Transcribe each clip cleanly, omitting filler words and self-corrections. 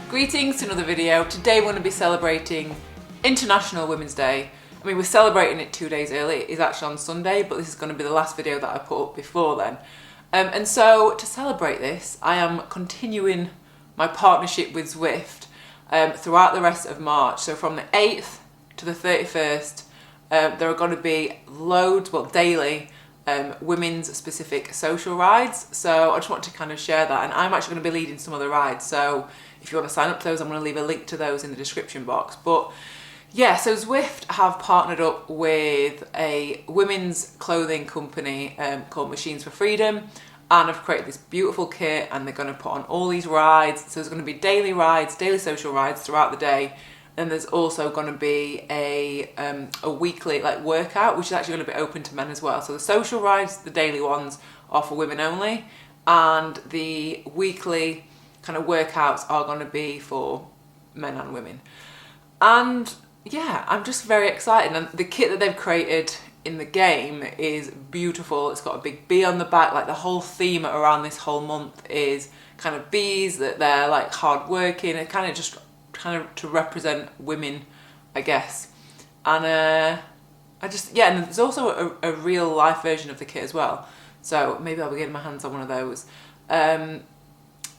Greetings to another video. Today we're going to be celebrating International Women's Day. I mean, we're celebrating it 2 days early. It is actually on Sunday, but this is going to be the last video that I put up before then. And so to celebrate this, I am continuing my partnership with Zwift throughout the rest of March. So from the 8th to the 31st, there are going to be loads, well, daily women's specific social rides. So I just want to kind of share that, and I'm actually going to be leading some of the rides. So if you want to sign up to those, I'm going to leave a link to those in the description box. But yeah, so Zwift have partnered up with a women's clothing company called Machines for Freedom, and have created this beautiful kit, and they're going to put on all these rides. So there's going to be daily rides, daily social rides throughout the day. And there's also going to be a weekly workout, which is actually going to be open to men as well. So the social rides, the daily ones, are for women only, and the weekly kind of workouts are going to be for men and women. And yeah, I'm just very excited. And the kit that they've created in the game is beautiful. It's got a big bee on the back. Like, the whole theme around this whole month is kind of bees, that they're like hard working, and kind of to represent women, I guess. And and there's also a real life version of the kit as well. So maybe I'll be getting my hands on one of those.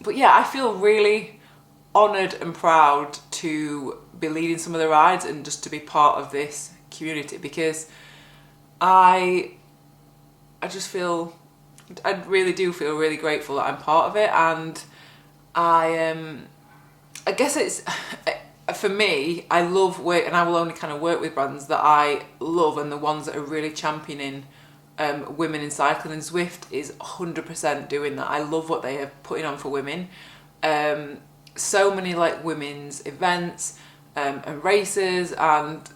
But yeah, I feel really honoured and proud to be leading some of the rides and just to be part of this community, because I really do feel really grateful that I'm part of it. And I guess it's, for me, I love work, and I will only kind of work with brands that I love and the ones that are really championing women in cycling, and Zwift is 100% doing that. I love what they are putting on for women. So many women's events and races, and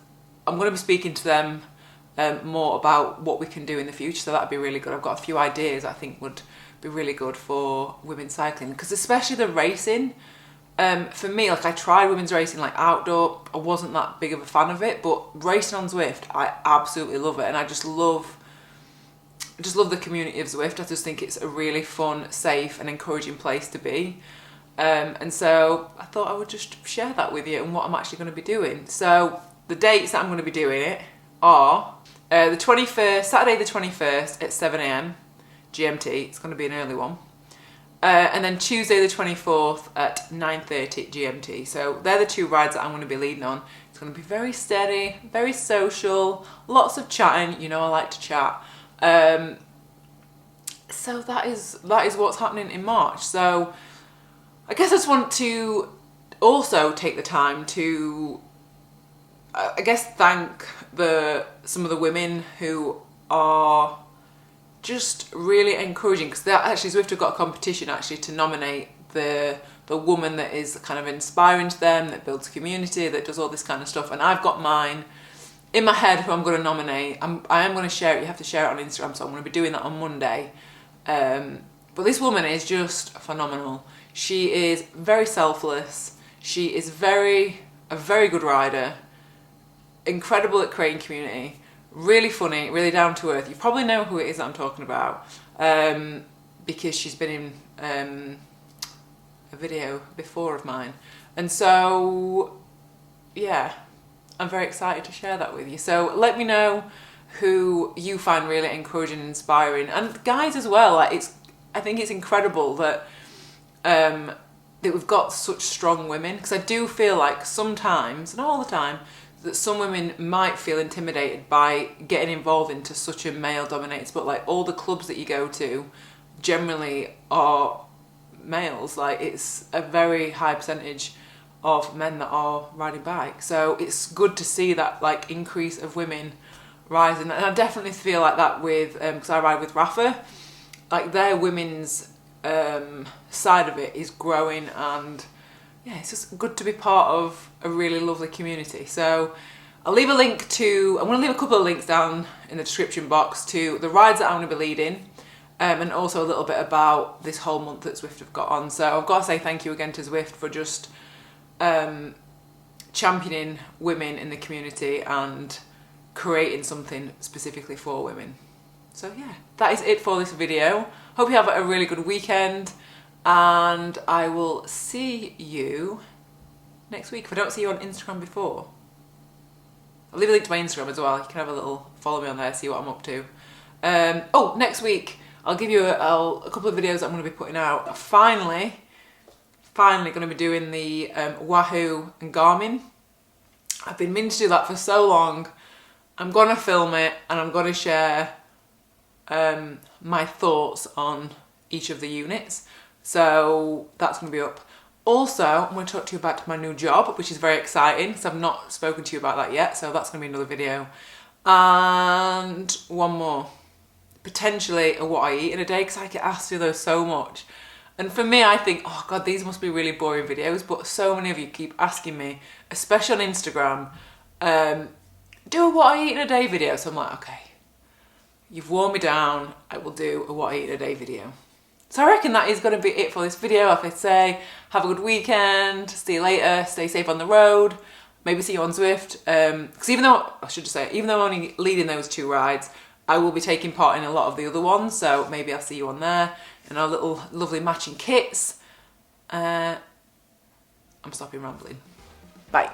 I'm going to be speaking to them more about what we can do in the future, so that'd be really good. I've got a few ideas I think would be really good for women's cycling, because especially the racing, for me, I tried women's racing outdoor. I wasn't that big of a fan of it, but racing on Zwift, I absolutely love it, and I just love the community of Zwift. I just think it's a really fun, safe and encouraging place to be. And so I thought I would just share that with you and what I'm actually going to be doing. So the dates that I'm going to be doing it are the 21st, Saturday the 21st at 7 AM GMT. It's going to be an early one. And then Tuesday the 24th at 9:30 GMT. So they're the two rides that I'm going to be leading on. It's going to be very steady, very social, lots of chatting. You know, I like to chat. So that is what's happening in March. So I guess I just want to also take the time to, I guess, thank some of the women who are just really encouraging, because actually Zwift have got a competition actually to nominate the woman that is kind of inspiring to them, that builds community, that does all this kind of stuff. And I've got mine in my head who I'm going to nominate. I am going to share it. You have to share it on Instagram, so I'm going to be doing that on Monday. But this woman is just phenomenal. She is very selfless. She is a very good rider, incredible at creating community, really funny, really down to earth. You probably know who it is that I'm talking about, because she's been in a video before of mine. And so yeah, I'm very excited to share that with you. So let me know who you find really encouraging and inspiring, and guys as well. I think it's incredible that we've got such strong women, because I do feel like sometimes, not all the time, that some women might feel intimidated by getting involved into such a male-dominated sport. All the clubs that you go to generally are males. It's a very high percentage of men that are riding bikes. So it's good to see that increase of women rising. And I definitely feel like that with, because I ride with Rafa, their women's side of it is growing, and yeah, it's just good to be part of a really lovely community. So I'm going to leave a couple of links down in the description box to the rides that I'm going to be leading, and also a little bit about this whole month that Zwift have got on. So I've got to say thank you again to Zwift for just championing women in the community and creating something specifically for women. So yeah, that is it for this video. Hope you have a really good weekend, and I will see you next week if I don't see you on Instagram before. I'll leave a link to my Instagram as well. You can have a little follow me on there, see what I'm up to. Oh, next week I'll give you a couple of videos that I'm going to be putting out. Finally going to be doing the Wahoo and Garmin. I've been meaning to do that for so long. I'm going to film it and I'm going to share my thoughts on each of the units. So that's going to be up. Also, I'm going to talk to you about my new job, which is very exciting because I've not spoken to you about that yet. So that's going to be another video. And one more. Potentially a what I eat in a day, because I get asked to do those so much. And for me, I think, oh God, these must be really boring videos, but so many of you keep asking me, especially on Instagram, do a what I eat in a day video. So I'm like, okay, you've worn me down, I will do a what I eat in a day video. So I reckon that is going to be it for this video. If I say, have a good weekend, see you later, stay safe on the road, maybe see you on Zwift. Because even though I'm only leading those 2 rides, I will be taking part in a lot of the other ones, so maybe I'll see you on there in our little lovely matching kits. I'm stopping rambling. Bye.